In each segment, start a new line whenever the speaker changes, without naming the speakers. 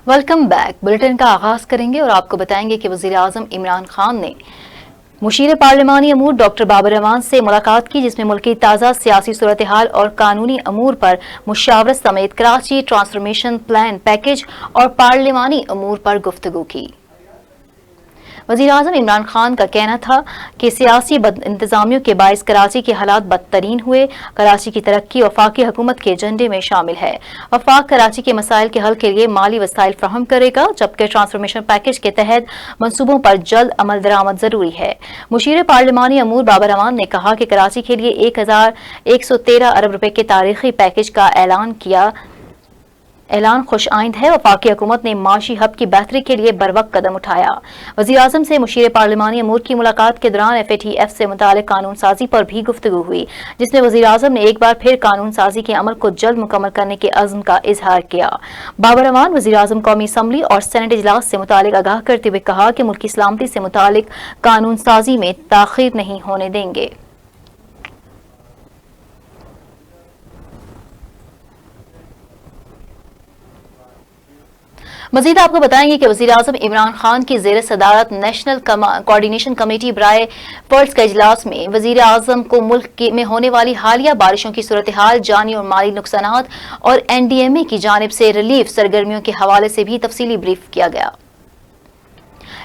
Welcome back. Bulletin का आगाज करेंगे और आपको बताएंगे कि वजीर आजम इमरान खान ने मुशीर पार्लिमानी अमूर डॉक्टर बाबर रहमान से मुलाकात की, जिसमें मुल्क की ताज़ा सियासी सूरत हाल और कानूनी अमूर पर मुशावरत समेत कराची ट्रांसफॉर्मेशन प्लान पैकेज और पार्लिमानी अमूर पर गुफ्तगू की। वज़ीर आज़म इमरान खान का कहना था कि सियासी बदइंतज़ामियों के बायस कराची के हालात बदतरीन हुए। कराची की तरक्की वफाकी हुकूमत के एजेंडे में शामिल है। वफाक कराची के मसाइल के हल के लिए माली वसाइल फ्राहम करेगा, जबकि ट्रांसफॉर्मेशन पैकेज के तहत मनसूबों पर जल्द अमल दरामद जरूरी है। मुशीर पार्लिमानी अमूर बाबर रहमान ने कहा कि कराची के लिए 1113 अरब रुपए के तारीखी पैकेज का ऐलान खुश आइंद है। वफाकी हुकूमत ने माशी हब की बेहतरी के लिए बरवक्त कदम उठाया। वज़ीर आज़म से मुशीर पार्लिमानी अमूर की मुलाकात के दौरान FATF से मुतालिक कानून साजी पर भी गुफ्तगू हुई, जिसमें वज़ीर आज़म ने एक बार फिर कानून साजी के अमल को जल्द मुकम्मल करने के अज़्म का इजहार किया। बाबर रहमान वज़ीर आज़म कौमी असम्बली और सेनेट इजलास से मुतालिक आगाह करते हुए कहा कि मुल्क की सलामती से मुतालिक कानून साजी में ताखीर नहीं होने देंगे। मजीद आपको बताएंगे कि वज़ीर आज़म इमरान खान की ज़ेर सदारत नेशनल कोऑर्डिनेशन कमेटी बराए फर्ज का इजलास में वज़ीर आज़म को मुल्क में होने वाली हालिया बारिशों की सूरत हाल, जानी और माली नुकसानात और NDMA की जानिब से रिलीफ सरगर्मियों के हवाले से भी तफसीली ब्रीफ किया गया।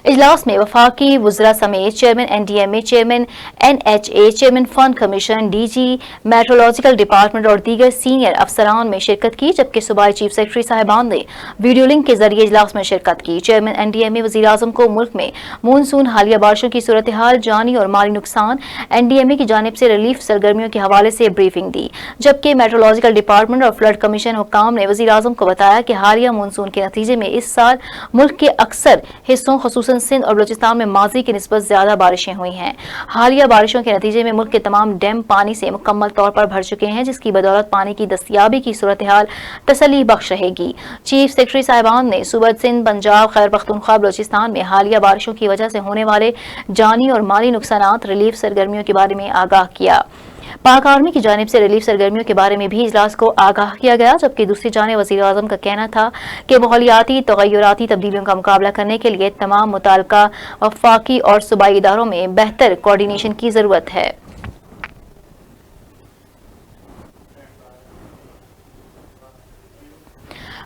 इजलास में वफाकी वुज़रा समेत chairman NDMA, chairman NHA, chairman fund commission, DG meteorological department और दीगर सीनियर अफसरान में शिरकत की, जबकि सूबाई चीफ सेक्रेटरी साहिबान ने वीडियो लिंक के जरिए इजलास में शिरकत की। चेयरमैन NDMA वज़ीर आज़म को मुल्क में मानसून हालिया बारिशों की सूरत हाल, जानी और माली नुकसान, NDMA की जानिब से रिलीफ सरगर्मियों के हवाले से ब्रीफिंग दी, जबकि मेट्रोलॉजिकल डिपार्टमेंट और फ्लड कमीशन हुक्काम ने वज़ीर आज़म को बताया कि हालिया मानसून के नतीजे में इस साल मुल्क के अक्सर हिस्सों खुसूसन सिंध और बलूचिस्तान में माजी की निस्बत ज्यादा बारिशें हुई हैं। हालिया बारिशों के नतीजे में मुल्क के तमाम डैम पानी से मुकम्मल तौर पर भर चुके हैं, जिसकी बदौलत पानी की दस्तयाबी की सूरत हाल तसल्ली बख्श रहेगी। चीफ सेक्रेटरी साहिबान ने सूबा सिंध, पंजाब, खैबर पख्तूनख्वा, बलूचिस्तान में हालिया बारिशों की वजह से होने वाले जानी और माली नुकसानात, रिलीफ सरगर्मियों के बारे में आगाह किया। पाक आर्मी की जानिब से रिलीफ सरगर्मियों के बारे में भी इजलास को आगाह किया गया, जबकि दूसरी जानिब वज़ीर आज़म का कहना था कि माहौलियाती तगय्युराती तब्दीलियों का मुकाबला करने के लिए तमाम मुताल्लिका वफाकी और सूबाई इदारों में बेहतर कोऑर्डिनेशन की जरूरत है।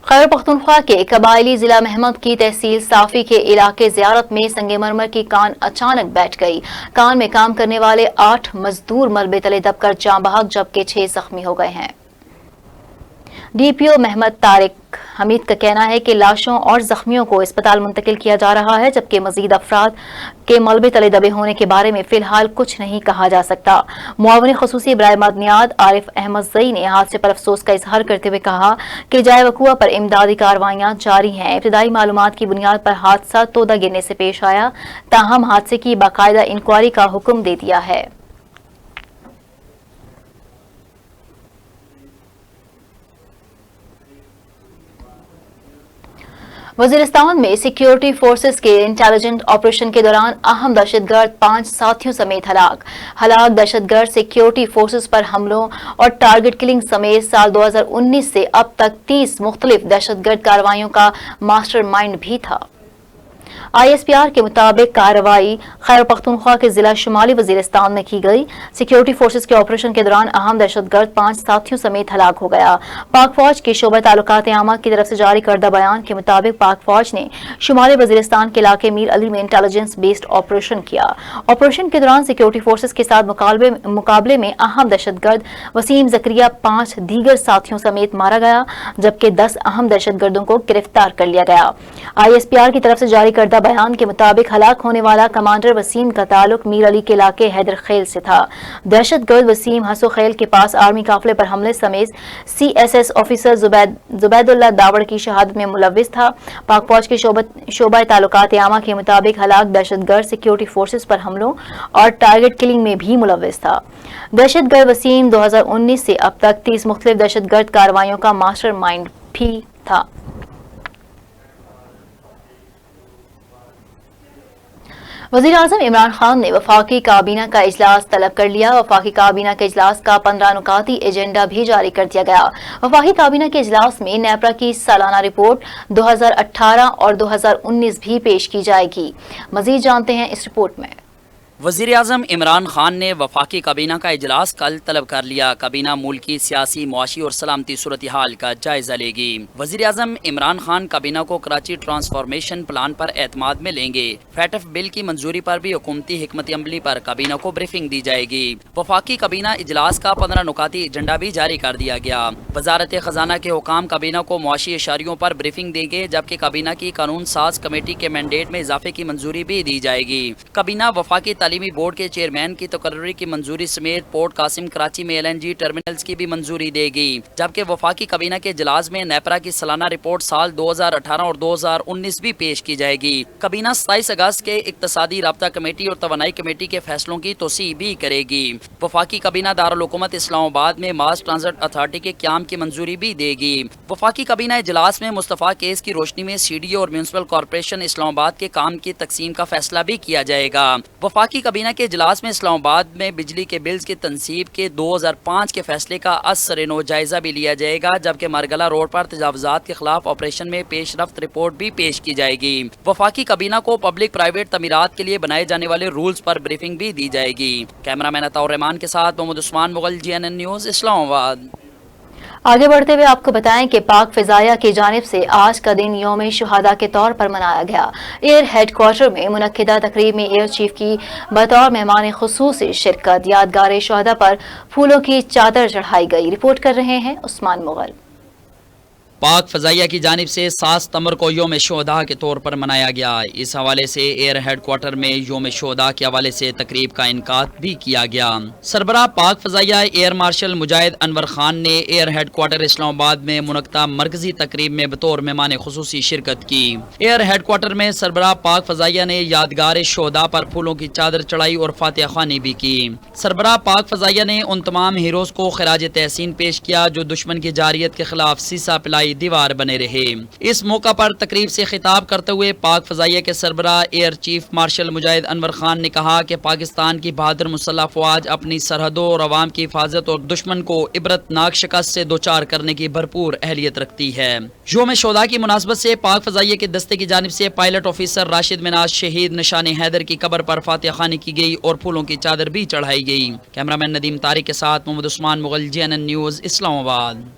खैबर पख्तूनख्वा के कबायली जिला महमद की तहसील साफी के इलाके ज़ियारत में संगमरमर की कान अचानक बैठ गई। कान में काम करने वाले 8 मजदूर मलबे तले दबकर जाँ बहक, जबकि 6 जख्मी हो गए हैं। DPO महमद तारिक हमीद का कहना है कि लाशों और जख्मियों को अस्पताल मुंतकिल किया जा रहा है, जबकि मजीद अफराद के मलबे तले दबे होने के बारे में फिलहाल कुछ नहीं कहा जा सकता। मुआविन खसूसी बराए मदनियात आरिफ अहमद जई ने हादसे पर अफसोस का इजहार करते हुए कहा कि जाए वकुआ पर इमदादी कार्रवाइयां जारी हैं। इब्तदाई मालूमात की बुनियाद पर हादसा तोदा गिरने से पेश आया, ताहम हादसे की बाकायदा इंक्वायरी का हुक्म दे दिया है। वजीरिस्तान में सिक्योरिटी फोर्सेस के इंटेलिजेंट ऑपरेशन के दौरान अहम दहशतगर्द 5 साथियों समेत हलाक दहशतगर्द सिक्योरिटी फोर्सेस पर हमलों और टारगेट किलिंग समेत साल 2019 से अब तक 30 मुख्तलिफ दहशतगर्द कार्रवाइयों का मास्टरमाइंड भी था। ISPR के मुताबिक कार्रवाई खैबर पख्तूनख्वा के जिला शुमाली वजीरिस्तान में की गई। सिक्योरिटी फोर्सेस के ऑपरेशन के दौरान अहम दहशतगर्द 5 साथियों समेत हलाक हो गया। पाक फौज के शोबा ताल्लुकात आमा की तरफ से जारी करदा बयान के मुताबिक पाक फौज ने शुमाली वजीरिस्तान के इलाके मीर अली में इंटेलिजेंस बेस्ड ऑपरेशन किया। ऑपरेशन के दौरान सिक्योरिटी फोर्सेस के साथ मुकाबले में अहम दहशतगर्द वसीम जकरिया 5 दीगर साथियों समेत मारा गया, जबकि 10 अहम दहशतगर्दों को गिरफ्तार कर लिया गया। ISPR की तरफ से जारी करदा बयान के मुताबिक हलाक होने वाला कमांडर वसीम का ताल्लुक मीर अली के इलाके हैदर खेल से था। दहशतगर्द वसीम हसो खेल के पास आर्मी काफिले पर हमले समेत CSS ऑफिसर जुबैदुल्लाह दावड़ की शहादत में मुलविस था। पाक फौज के शोबा ताल्लुकात आमा के मुताबिक हलाक दहशतगर्द सिक्योरिटी फोर्सेस पर हमलों और टारगेट किलिंग में भी मुलविस था। दहशतगर्द वसीम 2019 से अब तक 30 मुख्तलिफ दहशतगर्द कार्रवाइयों का मास्टरमाइंड भी था। वज़ीर आज़म इमरान खान ने वफाकी काबीना का इजलास तलब कर लिया। वफाकी काबीना के इजलास का 15 नुकाती एजेंडा भी जारी कर दिया गया। वफाकी काबीना के इजलास में नेपरा की सालाना रिपोर्ट 2018 और 2019 भी पेश की जाएगी। मजीद जानते हैं इस रिपोर्ट में।
वज़ीर आज़म इमरान खान ने वफाकी काबीना का इजलास कल तलब कर लिया। काबीना मुल्क की सियासी, मुआशी और सलामती सूरत हाल का जायजा लेगी। वज़ीर आज़म इमरान खान काबीना को कराची ट्रांसफॉर्मेशन प्लान पर एतमाद में लेंगे। फैटफ बिल की मंजूरी पर भी हुकूमती हिकमत अमली पर काबीना को ब्रीफिंग दी जाएगी। वफाकी काबीना इजलास का 15 नुकाती एजेंडा भी जारी कर दिया गया। वजारत खजाना के हुकाम काबीना को मुआशी इशारियों पर ब्रीफिंग देंगे, जबकि काबीना की कानून साज कमेटी के मैंडेट में इजाफे की मंजूरी भी दी जाएगी। काबीना वफाकी तालीमी बोर्ड के चेयरमैन की तकर्री की मंजूरी समेत पोर्ट कासिम कराची में LNG टर्मिनल्स की भी मंजूरी देगी। जबकि वफाकी काबीना के इजलास में नेपरा की सालाना रिपोर्ट साल 2018 और 2019 भी पेश की जाएगी। काबीना 27 अगस्त के इक्तसादी राब्ता कमेटी और तवानाई कमेटी के फैसलों की तोसी भी करेगी। वफाकी काबीना दारुल हुकूमत इस्लामाबाद में मास ट्रांजिट अथॉरिटी के क्याम की मंजूरी भी देगी। वफाकी काबीना इजलास में मुस्तफा केस की रोशनी में CDO और म्यूनसिपल कॉर्पोरेशन इस्लामाबाद के काम की तकसीम का फैसला भी किया जाएगा। वफाकी काबीना के इजलास में इस्लामाबाद में बिजली के बिल्स की तनसीब के 2005 के फैसले का असर-ए-नो जायजा भी लिया जाएगा, जबकि मरगला रोड पर तजावुजात के खिलाफ ऑपरेशन में पेशरफ्त रिपोर्ट भी पेश की जाएगी। वफाकी काबीना को पब्लिक प्राइवेट तमीरात के लिए बनाए जाने वाले रूल्स पर ब्रीफिंग भी दी जाएगी। कैमरामैन अताउर रहमान के साथ मोहम्मद उस्मान मुगल, GNN न्यूज़, इस्लामाबाद।
आगे बढ़ते हुए आपको बताएं कि पाक फिजाया की जानिब से आज का दिन यौम शुहादा के तौर पर मनाया गया। एयर हेडक्वार्टर में मुनक्किदा तकरीब में एयर चीफ की बतौर मेहमान खुसूसी शिरकत। यादगार शुहादा पर फूलों की चादर चढ़ाई गई। रिपोर्ट कर रहे हैं उस्मान मुगल।
पाक फजाइया की जानिब से 7 सितंबर को योम शुहदा के तौर पर मनाया गया। इस हवाले से एयर हेडक्वार्टर में योम शुहदा के हवाले से तकरीब का इनकाद भी किया गया। सरबराह पाक फजाइया एयर मार्शल मुजाहिद अनवर खान ने एयर हेडक्वार्टर इस्लामाबाद में मुनक्किदा मरकजी तकरीब में बतौर मेहमान खुसूसी शिरकत की। एयर हेडक्वार्टर में सरबराह पाक फजाइया ने यादगार शुहदा पर फूलों की चादर चढ़ाई और फातिहा ख्वानी भी की। सरबराह पाक फजाइया ने उन तमाम हीरोज को खिराज तहसीन पेश किया जो दुश्मन की जारियत के खिलाफ सीसा पिलाई दीवार बने रहे। इस मौका पर तकरीब से खिताब करते हुए पाक फजाइया के सरबराह एयर चीफ मार्शल मुजाहिद अनवर खान ने कहा कि पाकिस्तान की बहादुर मुसल्लह फौज अपनी सरहदों और अवाम की हिफाजत और दुश्मन को इबरतनाक शिकस्त से दो चार करने की भरपूर अहलियत रखती है। योम शुहदा की मुनासबत से पाक फजाइया के दस्ते की जानिब से पायलट ऑफिसर राशिद मिनाज शहीद निशान हैदर की कब्र पर फातिहा ख्वानी की गई और फूलों की चादर भी चढ़ाई गई। कैमरामैन नदीम तारिक के साथ मोहम्मद उस्मान मुगल, GNN न्यूज़, इस्लामाबाद।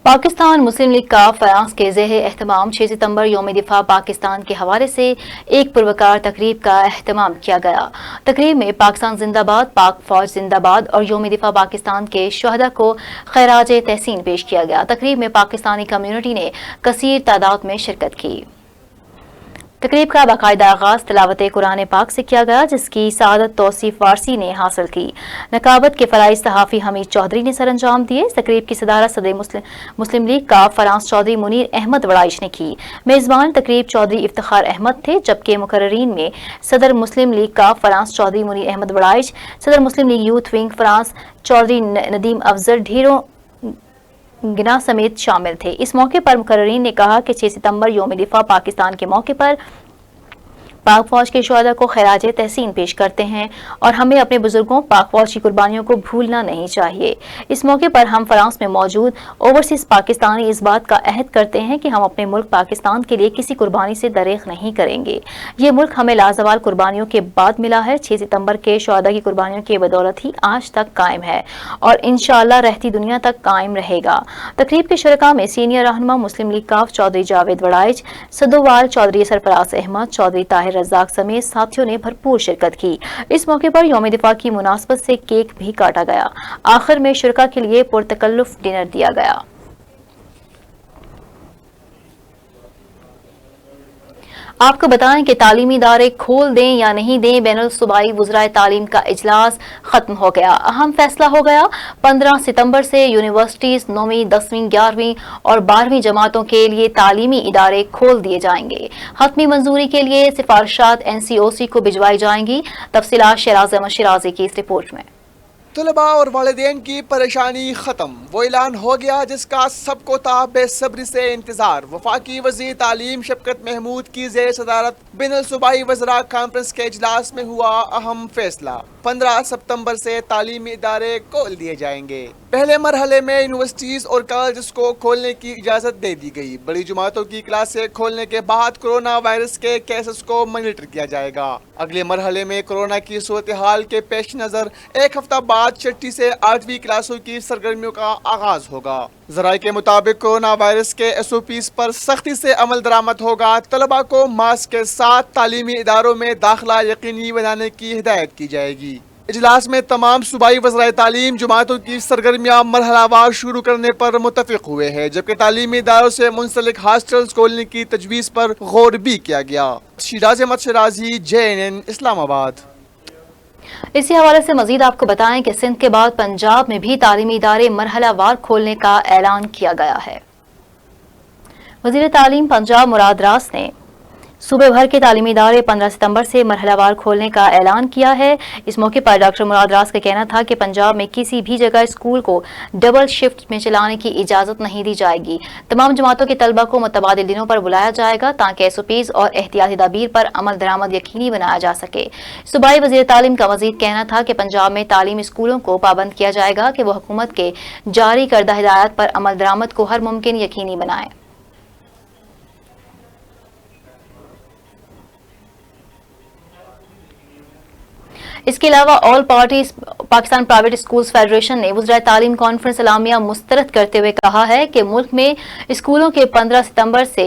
पाकिस्तान मुस्लिम लीग का फ्रांस के ज़ेर एहतमाम 6 सितंबर यौम दिफा पाकिस्तान के हवाले से एक पुरवकार तकरीब का एहतमाम किया गया। तकरीब में पाकिस्तान जिंदाबाद, पाक फौज जिंदाबाद और यौम दिफा पाकिस्तान के शुहदा को खैराज तहसीन पेश किया गया। तकरीब में पाकिस्तानी कम्युनिटी ने कसीर तादाद में शिरकत की। तकरीब का बाकायदा आगाज तिलावत कुरान पाक से किया गया, जिसकी सादत तौसीफ वारसी ने हासिल की। नकाबत के फराइज सहाफ़ी हमीद चौधरी ने सर अंजाम दिए। इस तकरीब की सदारत सदर मुस्लिम लीग का फरांस चौधरी मुनीर अहमद वड़ाइश ने की। मेज़बान तकरीब चौधरी इफ्तिखार अहमद थे, जबकि मुकर्रीन में सदर मुस्लिम लीग का फरांस चौधरी मुनीर अहमद वड़ाइश, सदर Muslim League youth wing France Chaudhry Nadeem Afzal ढेरों गिना समेत शामिल थे। इस मौके पर मुकर्रीन ने कहा कि 6 सितंबर यौम दिफा पाकिस्तान के मौके पर पाक फौज के शुहदा को खैराज तहसीन पेश करते हैं और हमें अपने बुजुर्गों पाक फौज की कुर्बानियों को भूलना नहीं चाहिए। इस मौके पर हम फ्रांस में मौजूद ओवरसीज पाकिस्तानी इस बात का अहद करते हैं कि हम अपने मुल्क पाकिस्तान के लिए किसी कुर्बानी से दरेख नहीं करेंगे। ये मुल्क हमें लाजवाल कुर्बानियों के बाद मिला है। 6 सितंबर के शुहदा की कुर्बानियों की बदौलत ही आज तक कायम है और इंशाअल्लाह रहती दुनिया तक कायम रहेगा। तकरीब के शुरका में सीनियर रहनुमा मुस्लिम लीग काफ चौधरी जावेद वड़ाइच, सदोवाल चौधरी सरफराज अहमद, चौधरी ताहिर रज़ाक समेत साथियों ने भरपूर शिरकत की। इस मौके पर यौम दिफा की मुनासबत से केक भी काटा गया। आखिर में शुरका के लिए पुरतकल्लुफ डिनर दिया गया। आपको बताएं कि तालीमी इदारे खोल दें या नहीं दें, बैनुल सूबाई वज़राए तालीम का इजलास खत्म हो गया। अहम फैसला हो गया। 15 सितंबर से यूनिवर्सिटीज 9वीं, 10वीं, 11वीं और 12वीं जमातों के लिए तालीमी इदारे खोल दिए जाएंगे। हतमी मंजूरी के लिए सिफारिशात NCOC को भिजवाई जाएंगी। तफसीलात शहराज अहमद शिराजी की इस रिपोर्ट में।
طلباء اور والدین کی پریشانی ختم، وہ اعلان ہو گیا جس کا سب کو تھا بے صبری سے انتظار۔ وفاقی وزیر تعلیم شفقت محمود کی زیر صدارت بین الصوبائی وزراء کانفرنس کے اجلاس میں ہوا اہم فیصلہ۔ 15 ستمبر سے تعلیمی ادارے کھول دیے جائیں گے۔ پہلے مرحلے میں یونیورسٹیز اور کالجز کو کھولنے کی اجازت دے دی گئی۔ بڑی جماعتوں کی کلاسیں کھولنے کے بعد کورونا وائرس کے کیسز کو مانیٹر کیا جائے گا۔ اگلے مرحلے میں کورونا کی صورتحال کے پیش نظر ایک ہفتہ بعد 6 سے 8ویں کلاسوں کی سرگرمیوں کا آغاز ہوگا۔ ذرائع کے مطابق کورونا وائرس کے SOPs پر سختی سے عمل درآمد ہوگا۔ طلباء کو ماسک کے ساتھ تعلیمی اداروں میں داخلہ یقینی بنانے کی ہدایت کی جائے گی۔ اجلاس میں تمام صوبائی وزرائے تعلیم جماعتوں کی سرگرمیاں مرحلہ وار شروع کرنے پر متفق ہوئے ہیں، جبکہ تعلیمی اداروں سے منسلک ہاسٹلز کھولنے کی تجویز پر غور بھی کیا گیا۔ شیراز احمد شرازی، JNN اسلام آباد۔
اسی حوالے سے مزید آپ کو بتائیں کہ سندھ کے بعد پنجاب میں بھی تعلیمی ادارے مرحلہ وار کھولنے کا اعلان کیا گیا ہے۔ وزیر تعلیم پنجاب مراد راس نے صوبے بھر کے تعلیمی ادارے 15 ستمبر سے مرحلہ وار کھولنے کا اعلان کیا ہے۔ اس موقع پر ڈاکٹر مراد راس کا کہنا تھا کہ پنجاب میں کسی بھی جگہ اسکول کو ڈبل شفٹ میں چلانے کی اجازت نہیں دی جائے گی۔ تمام جماعتوں کے طلبہ کو متبادل دنوں پر بلایا جائے گا تاکہ SOPs اور احتیاطی تدابیر پر عمل درآمد یقینی بنایا جا سکے۔ صوبائی وزیر تعلیم کا مزید کہنا تھا کہ پنجاب میں تعلیمی اسکولوں کو پابند کیا جائے گا کہ وہ حکومت کے جاری کردہ ہدایات پر عمل درآمد کو ہر ممکن یقینی بنائیں۔ اس کے علاوہ آل پاکستان پرائیویٹ اسکولز فیڈریشن نے وزرائے تعلیم کانفرنس اعلامیہ مسترد کرتے ہوئے کہا ہے کہ ملک میں اسکولوں کے 15 ستمبر سے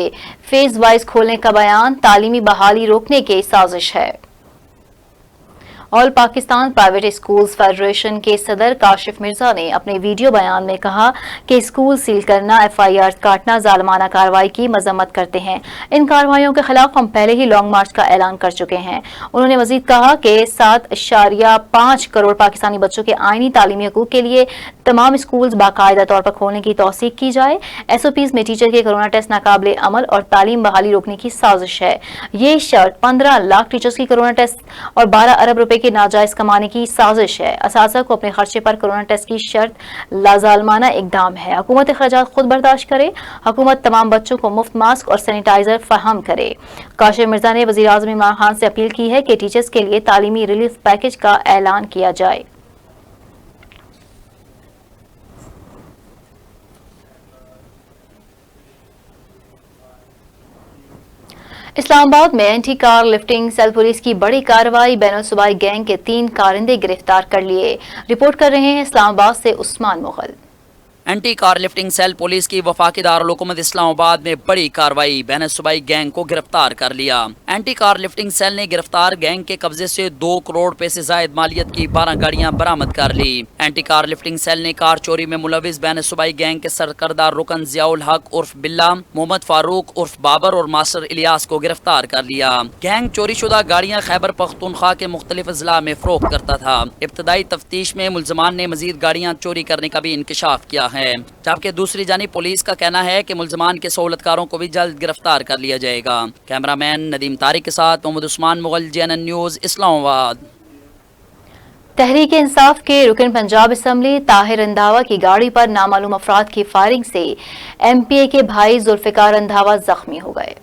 فیز وائز کھولنے کا بیان تعلیمی بحالی روکنے کی سازش ہے۔ آل پاکستان پرائیویٹ اسکولز فیڈریشن کے صدر کاشف مرزا نے اپنے ویڈیو بیان میں کہا کہ اسکول سیل کرنا، FIR کاٹنا ظالمانہ کارروائی کی مذمت کرتے ہیں۔ ان کارروائیوں کے خلاف ہم پہلے ہی لانگ مارچ کا اعلان کر چکے ہیں۔ انہوں نے مزید کہا کہ 7.5 کروڑ پاکستانی بچوں کے آئینی تعلیمی حقوق کے لیے تمام اسکولز باقاعدہ طور پر کھولنے کی توثیق کی جائے۔ SOPs میں ٹیچر کے کورونا ٹیسٹ ناقابل عمل اور تعلیم بحالی روکنے کی سازش ہے۔ یہ شرط 15 لاکھ ٹیچرز کی کورونا ٹیسٹ اور 12 ارب روپے کی ناجائز کمانے کی سازش ہے۔ اساتذہ کو اپنے خرچے پر کورونا ٹیسٹ کی شرط لازالمانہ اقدام ہے۔ حکومت اخراجات خود برداشت کرے۔ حکومت تمام بچوں کو مفت ماسک اور سینیٹائزر فراہم کرے۔ کاشف مرزا نے وزیر اعظم عمران خان سے اپیل کی ہے کہ ٹیچرز کے لیے تعلیمی ریلیف پیکج کا اعلان کیا جائے۔ اسلام آباد میں اینٹی کار لفٹنگ سیل پولیس کی بڑی کارروائی، بین الصوبائی گینگ کے 3 کارندے گرفتار کر لیے۔ رپورٹ کر رہے ہیں اسلام آباد سے عثمان مغل۔
اینٹی کار لفٹنگ سیل پولیس کی وفاقی دارالحکومت اسلام آباد میں بڑی کارروائی، بین الصوبائی گینگ کو گرفتار کر لیا۔ اینٹی کار لفٹنگ سیل نے گرفتار گینگ کے قبضے سے 2 کروڑ روپے سے زائد مالیت کی 12 گاڑیاں برآمد کر لی۔ اینٹی کار لفٹنگ سیل نے کار چوری میں ملوث بین الصوبائی گینگ کے سرکردہ رکن ضیاء الحق عرف بلّہ، محمد فاروق عرف بابر اور ماسٹر الیاس کو گرفتار کر لیا۔ گینگ چوری شدہ گاڑیاں خیبر پختونخوا کے مختلف اضلاع میں فروخت کرتا تھا۔ ابتدائی تفتیش میں ملزمان نے مزید گاڑیاں چوری کرنے کا بھی انکشاف کیا ہے، جبکہ دوسری جانب پولیس کا کہنا ہے کہ ملزمان کے سہولت کاروں کو بھی جلد گرفتار کر لیا جائے گا۔ کیمرہ مین ندیم طارق کے ساتھ محمد عثمان مغل، JNN نیوز اسلام آباد۔
تحریک انصاف کے رکن پنجاب اسمبلی طاہر رندھاوا کی گاڑی پر نامعلوم افراد کی فائرنگ سے MPA کے بھائی ذوالفقار رندھاوا زخمی ہو گئے۔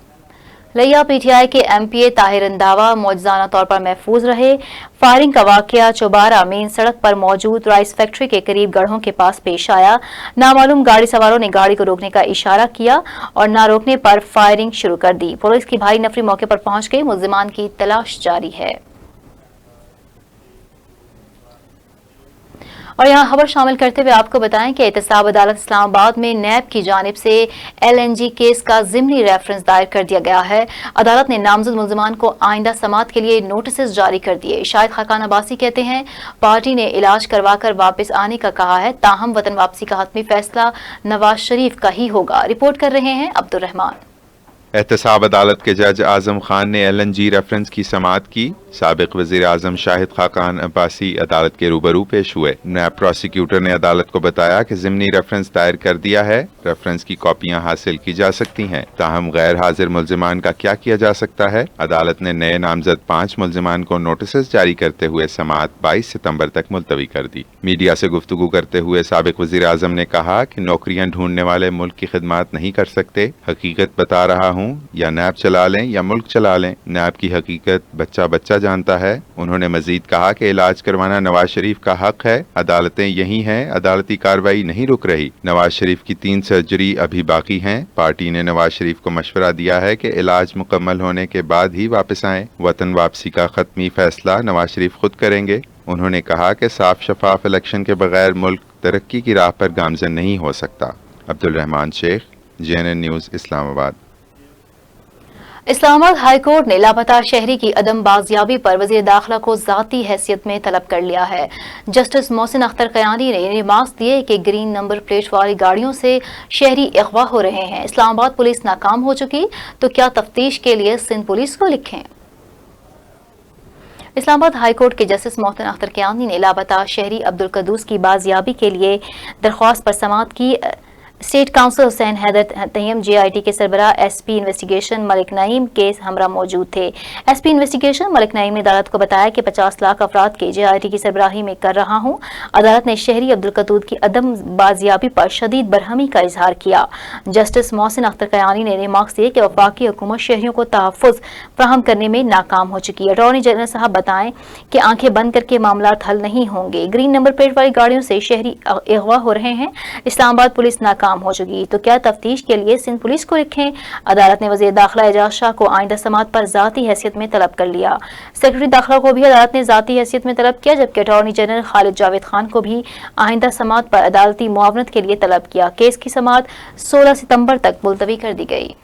لیا PTI کے MPA طاہر رندھاوا معجزانہ طور پر محفوظ رہے۔ فائرنگ کا واقعہ چوبارہ مین سڑک پر موجود رائس فیکٹری کے قریب گڑھوں کے پاس پیش آیا۔ نامعلوم گاڑی سواروں نے گاڑی کو روکنے کا اشارہ کیا اور نہ روکنے پر فائرنگ شروع کر دی۔ پولیس کی بھاری نفری موقع پر پہنچ گئی۔ ملزمان کی تلاش جاری ہے۔ اور یہاں خبر شامل کرتے ہوئے آپ کو بتائیں کہ احتساب عدالت اسلام آباد میں نیب کی جانب سے LNG کیس کا ضمنی ریفرنس دائر کر دیا گیا ہے۔ عدالت نے نامزد ملزمان کو آئندہ سماعت کے لیے نوٹسز جاری کر دیے۔ شاہد خاقان عباسی کہتے ہیں پارٹی نے علاج کروا کر واپس آنے کا کہا ہے، تاہم وطن واپسی کا حتمی فیصلہ نواز شریف کا ہی ہوگا۔ رپورٹ کر رہے ہیں عبد الرحمان۔
एहतसाब अदालत के जज आजम खान ने LNG रेफरेंस की समाअत की। साबिक वज़ीर आज़म शाहिद खाकान अब्बासी अदालत के रूबरू पेश हुए। नायब प्रोसिक्यूटर ने अदालत को बताया कि ज़िमनी रेफरेंस दायर कर दिया है, रेफरेंस की कॉपियां हासिल की जा सकती हैं। ताहम गैर हाजिर मुल्जिमान का क्या किया जा सकता है। अदालत ने नए नामजद 5 मुल्जिमान को नोटिस जारी करते हुए समाअत 22 सितंबर तक मुलतवी कर दी। मीडिया से गुफ्तगू करते हुए साबिक वज़ीर आज़म ने कहा कि नौकरियां ढूंढने वाले मुल्क की खिदमत नहीं कर सकते। हकीकत बता रहा हूँ, या नैब चला लें या मुल्क चला लें। नैब की हकीकत बच्चा बच्चा जानता है। उन्होंने मजीद कहा कि इलाज करवाना नवाज शरीफ का हक है। अदालतें यही हैं, अदालती कार्रवाई नहीं रुक रही। नवाज शरीफ की 3 सर्जरी अभी बाकी हैं। पार्टी ने नवाज शरीफ को मशवरा दिया है कि इलाज मुकम्मल होने के बाद ही वापस आएं। वतन वापसी का खत्मी फैसला नवाज शरीफ खुद करेंगे। उन्होंने कहा कि साफ शफाफ इलेक्शन के बगैर मुल्क तरक्की की राह पर गामजन नहीं हो सकता। Abdul Rahman Sheikh, JNN news, Islamabad.
Islamabad high court ने लापता शहरी की अदम बाजियाबी पर वज़ीर दाखिला को ज़ाती हैसियत में तलब कर लिया है। जस्टिस मोहसिन अख्तर कयानी ने रिमार्क्स दिए कि ग्रीन नंबर प्लेट वाली गाड़ियों से शहरी अगवा हो रहे हैं। इस्लामाबाद पुलिस नाकाम हो चुकी तो क्या तफ्तीश के लिए सिंध पुलिस को लिखें। इस्लामाबाद हाई कोर्ट के जस्टिस मोहसिन अख्तर कयानी ने लापता शहरी अब्दुल कदूस की बाजियाबी के लिए दरख्वास्त पर समाअत की। स्टेट काउंसिल हुसैन हैदर तय्यम JIT के सरबराह SP इन्वेस्टिगेशन मलिक नईम के हमरा मौजूद थे। SP इन्वेस्टिगेशन मलिक नईम ने अदालत को बताया कि 50 लाख अफराद के JIT की सरबराही में कर रहा हूँ। अदालत ने शहरी अब्दुल कदूस की अदम बाजियाबी पर शदीद बरहमी का इजहार किया। जस्टिस मोहसिन अख्तर कयानी ने रिमार्क्स दिए कि वफाकी हुकूमत शहरियों को तहफ़्फ़ुज़ फराहम करने में नाकाम हो चुकी है। अटॉर्नी जनरल साहब बताएं कि आंखें बंद करके मामला हल नहीं होंगे। ग्रीन नंबर प्लेट वाली गाड़ियों से शहरी अगवा हो रहे हैं। इस्लामाबाद पुलिस नाकाम हो चुकी तो क्या तफ्तीश के लिए सिंध पुलिस को लिखें। अदालत ने वज़ीर दाखिला एजाज शाह को आइंदा समाअत पर ज़ाती हैसियत में तलब कर लिया। सेक्रेटरी दाखिला को भी अदालत ने ज़ाती हैसियत में तलब किया, जबकि अटॉर्नी जनरल खालिद जावेद खान को भी आइंदा समाअत पर अदालती मुआवनत के लिए तलब किया। केस की समाअत 16 सितंबर तक मुलतवी कर दी गई।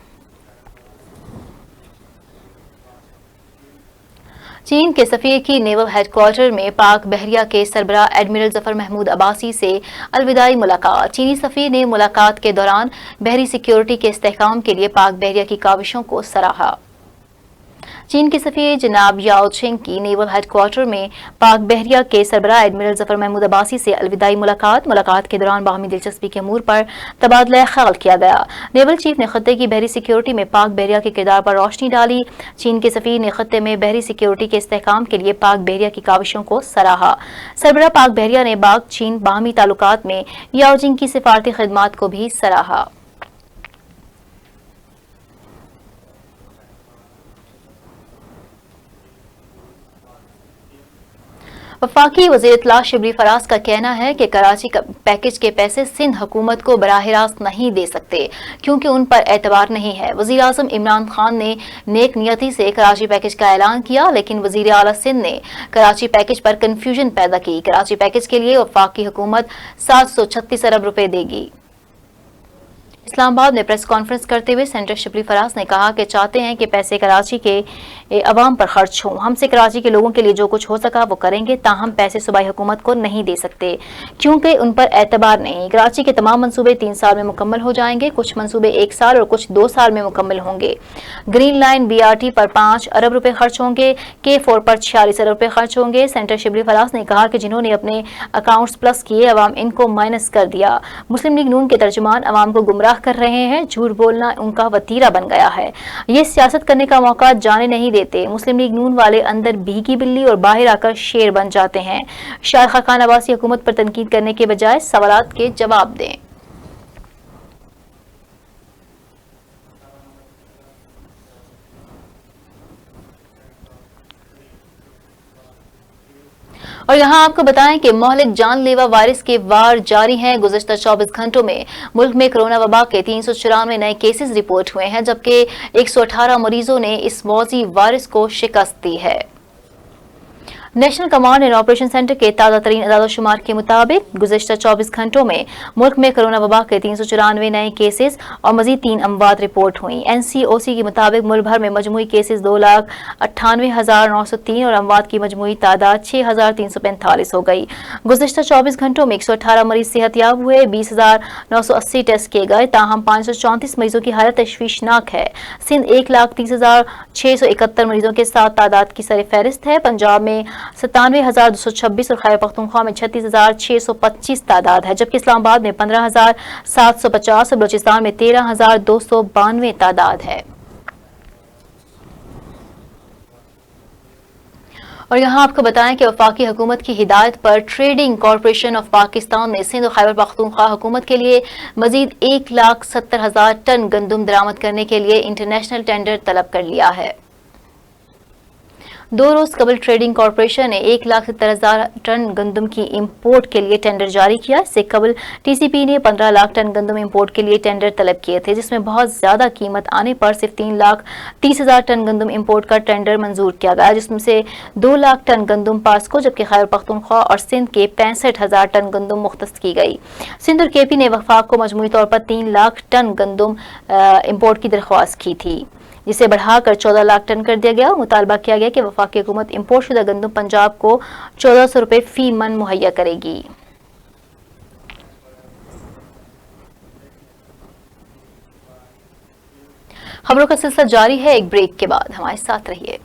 चीन के सफीर की नेवल हेडक्वार्टर में पाक बहरिया के सरबराह एडमिरल जफर महमूद अब्बासी से अलविदाई मुलाकात। चीनी सफीर ने मुलाकात के दौरान बहरी सिक्योरिटी के इस्तेहकाम के लिए पाक बहरिया की काविशों को सराहा। चीन के सफीर जनाब याओ छिंग की नेवल हेडक्वार्टर में पाक बहरिया के सरबराह एडमिरल जफर महमूद अब्बासी से अलविदाई मुलाकात के दौरान बाहमी दिलचस्पी के अमूर पर तबादला ख्याल किया गया। नेवल चीफ ने खत्ते की बहरी सिक्योरिटी में पाक बहरिया के किरदार पर रोशनी डाली। चीन के सफीर ने खत्ते में बहरी सिक्योरिटी के इस्तेहकाम के लिए पाक बहरिया की काविशों को सराहा। सरबराह पाक बहरिया ने पाक चीन बाहमी ताल्लुकात में याओ छिंग की सिफारती खिदमात को भी सराहा। वफाकी वज़ीर इत्तला शिबली फराज का कहना है कि कराची पैकेज के पैसे सिंध हुकूमत को बराह रास्त नहीं दे सकते क्योंकि उन पर एतबार नहीं है। वज़ीर आज़म इमरान खान ने नेक नियति से कराची पैकेज का ऐलान किया, लेकिन वज़ीर आला सिंध ने कराची पैकेज पर कन्फ्यूजन पैदा की। कराची पैकेज के लिए वफाकी हुकूमत 736 अरब रुपए देगी। इस्लामाबाद में प्रेस कॉन्फ्रेंस करते हुए सेनेटर शिबली फराज ने कहा कि चाहते हैं कि पैसे कराची के अवाम पर खर्च हों। हमसे कराची के लोगों के लिए जो कुछ हो सका वो करेंगे, ताहम पैसे सूबाई हुकूमत को नहीं दे सकते क्योंकि उन पर एतबार नहीं। कराची के तमाम मंसूबे 3 साल में मुकम्मल हो जाएंगे, कुछ मंसूबे 1 साल और कुछ 2 साल में मुकम्मल होंगे। ग्रीन लाइन BRT पर 5 अरब रुपए खर्च होंगे, K4 पर 46 अरब रुपए खर्च होंगे। सेनेटर शिबली फराज ने कहा कि जिन्होंने अपने अकाउंट्स प्लस किए, अवाम इनको माइनस कर दिया। मुस्लिम लीग नून के तर्जुमान अवाम को गुमराह कर रहे हैं, झूठ बोलना उनका वतीरा बन गया है। ये सियासत करने का मौका जाने नहीं देते। मुस्लिम लीग नून वाले अंदर भीगी बिल्ली और बाहर आकर शेर बन जाते हैं। शाहिद खाकान अब्बासी हुकूमत पर तनकीद करने के बजाय सवालात के जवाब दें। और यहाँ आपको बताएं कि मोहलिक जानलेवा वायरस के वार जारी हैं। गुज़श्ता 24 घंटों में मुल्क में कोरोना वबा के 394 नए केसेस रिपोर्ट हुए हैं, जबकि 118 मरीजों ने इस मौजी वायरस को शिकस्त दी है। National command and operation centre کے تازہ ترین اعداد و شمار کے مطابق گزشتہ 24 گھنٹوں میں ملک میں کرونا وبا کے 394 نئے کیسز اور مزید 3 اموات رپورٹ ہوئیں۔ NCOC کے مطابق ملک بھر میں مجموعی کیسز 2,98,903 اور اموات کی مجموعی تعداد 6,345 ہو گئی۔ گزشتہ 24 گھنٹوں میں 118 مریض صحت یاب ہوئے، 20,980 ٹیسٹ کیے گئے، تاہم 534 مریضوں کی حالت تشویشناک ہے۔ سندھ 1,30,671 مریضوں کے ساتھ تعداد کی سر فہرست ہے۔ پنجاب میں 97,226 اور خیبر پختونخوا میں 36,625 تعداد ہے، جبکہ اسلام آباد میں 15,750 اور بلوچستان میں 13,292 تعداد ہے۔ اور یہاں آپ کو بتائیں کہ وفاقی حکومت کی ہدایت پر ٹریڈنگ کارپوریشن آف پاکستان نے سندھ اور خیبر پختونخوا حکومت کے لیے مزید 1,70,000 ٹن گندم درآمد کرنے کے لیے انٹرنیشنل ٹینڈر طلب کر لیا ہے۔ 2 روز قبل ٹریڈنگ کارپوریشن نے 1,70,000 ٹن گندم کی امپورٹ کے لیے ٹینڈر جاری کیا۔ اس سے قبل TCP نے 15 لاکھ ٹن گندم امپورٹ کے لیے ٹینڈر طلب کیے تھے، جس میں بہت زیادہ قیمت آنے پر صرف 3,30,000 ٹن گندم امپورٹ کا ٹینڈر منظور کیا گیا، جس میں سے 2 لاکھ ٹن گندم پاسکو جبکہ خیبر پختونخوا اور سندھ کے 65,000 ٹن گندم مختص کی گئی۔ سندھ اور KP نے وفاق کو مجموعی طور پر 3 لاکھ ٹن گندم امپورٹ کی درخواست کی تھی، جسے بڑھا کر 14 لاکھ ٹن کر دیا گیا۔ مطالبہ کیا گیا کہ وفاقی حکومت امپورٹ شدہ گندم پنجاب کو 1,400 روپے فی من مہیا کرے گی۔ خبروں کا سلسلہ جاری ہے، ایک بریک کے بعد ہمارے ساتھ رہیے۔